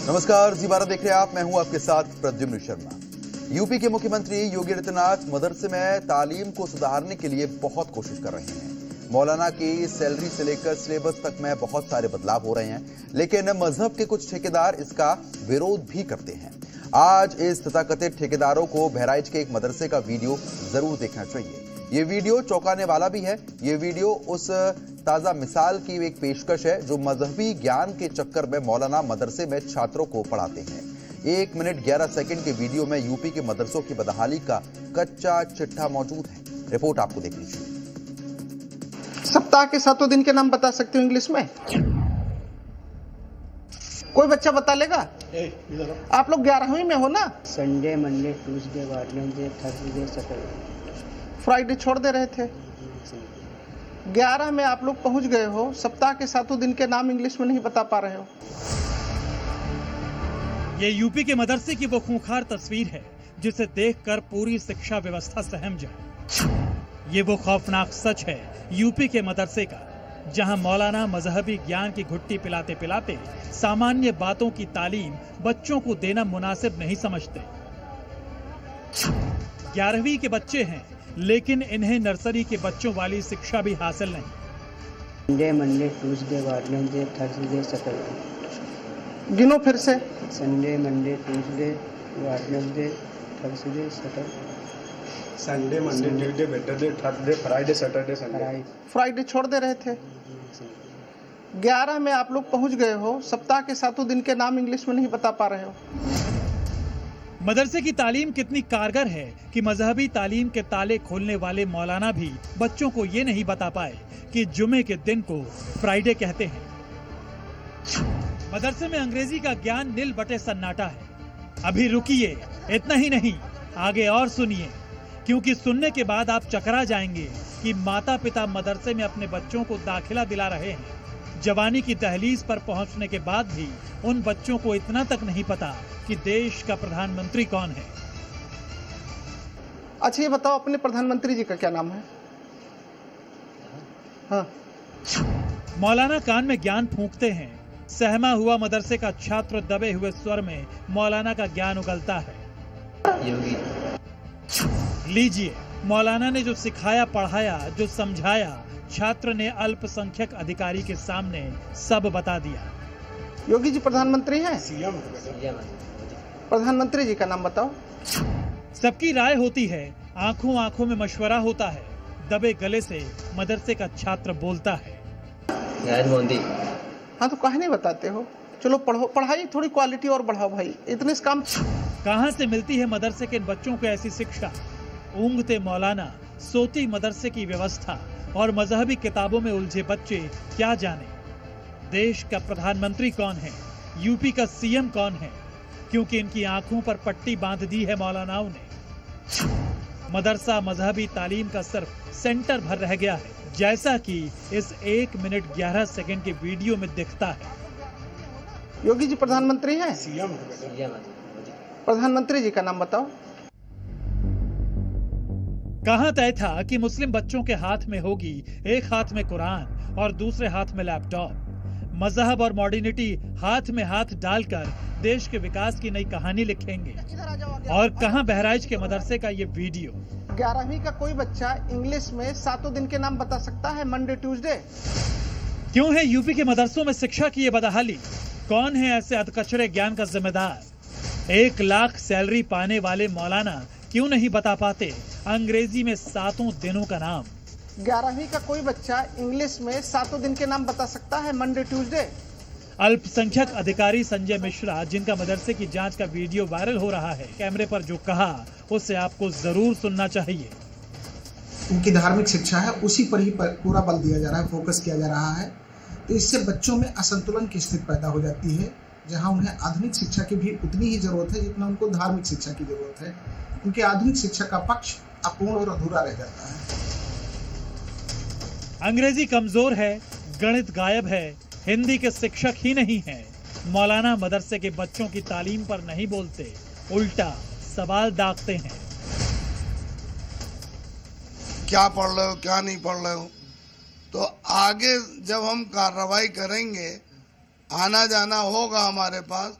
नमस्कार, जी भारत देख रहे हैं आप। मैं हूं आपके साथ प्रद्युम्न शर्मा। यूपी के मुख्यमंत्री योगी आदित्यनाथ मदरसे में तालीम को सुधारने के लिए बहुत कोशिश कर रहे हैं। मौलाना की सैलरी से लेकर सिलेबस तक में बहुत सारे बदलाव हो रहे हैं, लेकिन मजहब के कुछ ठेकेदार इसका विरोध भी करते हैं। आज इस तथाकथित ठेकेदारों को बहराइच के एक मदरसे का वीडियो जरूर देखना चाहिए। ये वीडियो चौंकाने वाला भी है। ये वीडियो उस ताजा मिसाल की एक पेशकश है जो मजहबी ज्ञान के चक्कर में मौलाना मदरसे में छात्रों को पढ़ाते हैं। 1 मिनट 11 सेकंड के वीडियो में यूपी के मदरसों की बदहाली का कच्चा चिट्ठा मौजूद है। रिपोर्ट आपको देख लीजिए। सप्ताह के 7 दिन के नाम बता सकते हो इंग्लिश में? कोई बच्चा बता लेगा? आप लोग 11वीं में हो ना? Sunday, Monday, Tuesday, Wednesday, Thursday, Saturday, Friday छोड़ दे रहे थे। 11 में आप लोग पहुंच गए हो, सप्ताह के 7 दिन के नाम इंग्लिश में नहीं बता पा रहे हो। ये यूपी के मदरसे की वो खूंखार तस्वीर है जिसे देखकर पूरी शिक्षा व्यवस्था सहम जाए। ये वो खौफनाक सच है यूपी के मदरसे का, जहां मौलाना मजहबी ज्ञान की घुट्टी पिलाते पिलाते सामान्य बातों की तालीम बच्चों को देना मुनासिब नहीं समझते। 11वीं के बच्चे हैं, लेकिन इन्हें नर्सरी के बच्चों वाली शिक्षा भी हासिल नहीं। Sunday, Monday, Tuesday, Wednesday, Thursday, Saturday. गिनो फिर से। Sunday, Monday, Tuesday, Wednesday, Thursday, Saturday. Sunday, Monday, Tuesday, Wednesday, Thursday, Friday, Saturday, Sunday. Friday छोड़ दे रहे थे। 11 में आप लोग पहुंच गए हो, सप्ताह के 7 दिन के नाम इंग्लिश में नहीं बता पा रहे हो। मदरसे की तालीम कितनी कारगर है कि मजहबी तालीम के ताले खोलने वाले मौलाना भी बच्चों को ये नहीं बता पाए कि जुमे के दिन को फ्राइडे कहते हैं। मदरसे में अंग्रेजी का ज्ञान नील बटे सन्नाटा है। अभी रुकिए, इतना ही नहीं, आगे और सुनिए, क्योंकि सुनने के बाद आप चकरा जाएंगे कि माता पिता मदरसे में अपने बच्चों को दाखिला दिला रहे हैं। जवानी की दहलीज पर पहुंचने के बाद भी उन बच्चों को इतना तक नहीं पता कि देश का प्रधानमंत्री कौन है। अच्छा ये बताओ, अपने प्रधानमंत्री जी का क्या नाम है? हाँ। मौलाना कान में ज्ञान फूंकते हैं। सहमा हुआ मदरसे का छात्र दबे हुए स्वर में मौलाना का ज्ञान उगलता है। योगी लीजिए, मौलाना ने जो सिखाया पढ़ाया, जो समझाया, छात्र ने अल्पसंख्यक अधिकारी के सामने सब बता दिया। योगी जी प्रधानमंत्री हैं? सीएम। प्रधानमंत्री जी का नाम बताओ। सबकी राय होती है, आंखों आंखों में मशवरा होता है। दबे गले से मदरसे का छात्र बोलता है। मोदी। हाँ तो काहे नहीं बताते हो? चलो पढ़ो, पढ़ाई थोड़ी क्वालिटी और बढ़ाओ भाई, इतने से काम। कहां से मिलती है मदरसे के बच्चों को ऐसी शिक्षा? ऊँघते मौलाना, सोती मदरसे की व्यवस्था और मजहबी किताबों में उलझे बच्चे क्या जाने देश का प्रधानमंत्री कौन है, यूपी का सीएम कौन है, क्योंकि इनकी आंखों पर पट्टी बांध दी है मौलानाओं ने। मदरसा मजहबी तालीम का सिर्फ सेंटर भर रह गया है, जैसा कि इस 1 मिनट 11 सेकंड के वीडियो में दिखता है। योगी जी प्रधानमंत्री हैं? सीएम। प्रधानमंत्री जी का नाम बताओ। कहां तय था कि मुस्लिम बच्चों के हाथ में होगी एक हाथ में कुरान और दूसरे हाथ में लैपटॉप। मजहब और मॉडर्निटी हाथ में हाथ डालकर देश के विकास की नई कहानी लिखेंगे। और कहां बहराइच के मदरसे का ये वीडियो? 11वीं का कोई बच्चा इंग्लिश में 7 दिन के नाम बता सकता है? Monday, Tuesday. क्यों है यूपी के मदरसों में शिक्षा की ये बदहाली? कौन है ऐसे अधकचरे ज्ञान का जिम्मेदार? 1 लाख सैलरी पाने वाले मौलाना क्यों नहीं बता पाते अंग्रेजी में 7 दिनों का नाम? 11वीं का कोई बच्चा इंग्लिश में 7 दिन के नाम बता सकता है? Monday, Tuesday. अल्पसंख्यक अधिकारी संजय मिश्रा, जिनका मदरसे की जांच का वीडियो वायरल हो रहा है, कैमरे पर जो कहा उसे आपको जरूर सुनना चाहिए। उनकी धार्मिक शिक्षा है, उसी पर ही पूरा बल दिया जा रहा है, फोकस किया जा रहा है। तो इससे बच्चों में असंतुलन की स्थिति पैदा हो जाती है, जहां उन्हें आधुनिक शिक्षा की भी उतनी ही जरूरत है जितना उनको धार्मिक शिक्षा की जरूरत है। उनकी आधुनिक शिक्षा का पक्ष अपूर्ण और अधूरा रह जाता है। अंग्रेजी कमजोर है, गणित गायब है, हिंदी के शिक्षक ही नहीं हैं। मौलाना मदरसे के बच्चों की तालीम पर नहीं बोलते, उल्टा सवाल दागते हैं। क्या पढ़ रहे हो, क्या नहीं पढ़ रहे हो। तो आगे जब हम कार्रवाई करेंगे, आना जाना होगा हमारे पास,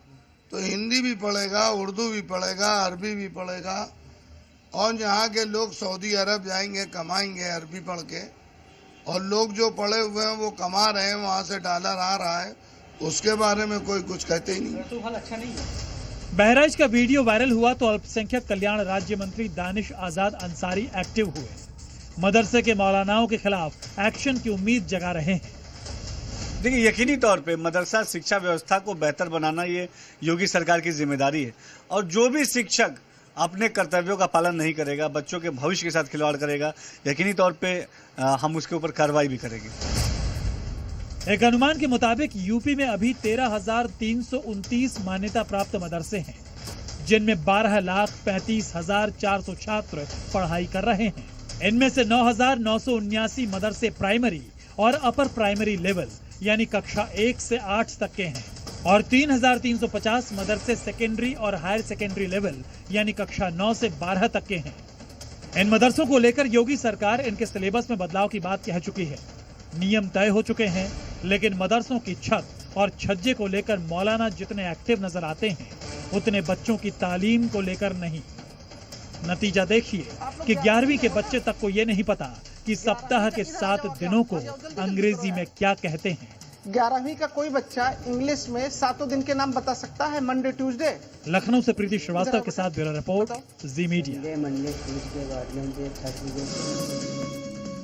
तो हिंदी भी पढ़ेगा, उर्दू भी पढ़ेगा, अरबी भी पढ़ेगा। और यहाँ के लोग सऊदी अरब जाएंगे, कमाएंगे अरबी पढ़ के, और लोग जो पढ़े हुए हैं वो कमा रहे हैं, वहाँ से डॉलर आ रहा है, उसके बारे में कोई कुछ कहते ही नहीं। बहराइच का वीडियो वायरल हुआ तो अल्पसंख्यक कल्याण राज्य मंत्री दानिश आजाद अंसारी एक्टिव हुए। मदरसे के मौलानाओं के खिलाफ एक्शन की उम्मीद जगा रहे हैं। देखिए, यकीनी तौर पे मदरसा शिक्षा व्यवस्था को बेहतर बनाना ये योगी सरकार की जिम्मेदारी है, और जो भी शिक्षक अपने कर्तव्यों का पालन नहीं करेगा, बच्चों के भविष्य के साथ खिलवाड़ करेगा, यकीनी तौर पे हम उसके ऊपर कार्रवाई भी करेंगे। एक अनुमान के मुताबिक यूपी में अभी 13,329 मान्यता प्राप्त मदरसे हैं, जिनमें 12,35,400 छात्र पढ़ाई कर रहे हैं। इनमें से 9,979 मदरसे प्राइमरी और अपर प्राइमरी लेवल यानी कक्षा 1 से 8 तक के हैं, और 3,350 मदरसे सेकेंडरी और हायर सेकेंडरी लेवल यानी कक्षा 9 से 12 तक के हैं। इन मदरसों को लेकर योगी सरकार इनके सिलेबस में बदलाव की बात कह चुकी है। नियम तय हो चुके हैं, लेकिन मदरसों की छत और छज्जे को लेकर मौलाना जितने एक्टिव नजर आते हैं, उतने बच्चों की तालीम को लेकर नहीं। नतीजा देखिए कि 11वीं के बच्चे तक को ये नहीं पता कि सप्ताह के 7 दिनों को अंग्रेजी में क्या कहते हैं। 11वीं का कोई बच्चा इंग्लिश में 7 दिन के नाम बता सकता है? Monday, Tuesday. लखनऊ से प्रीति श्रीवास्तव के साथ bureau report, Zee Media. Monday, Tuesday, Wednesday, Thursday.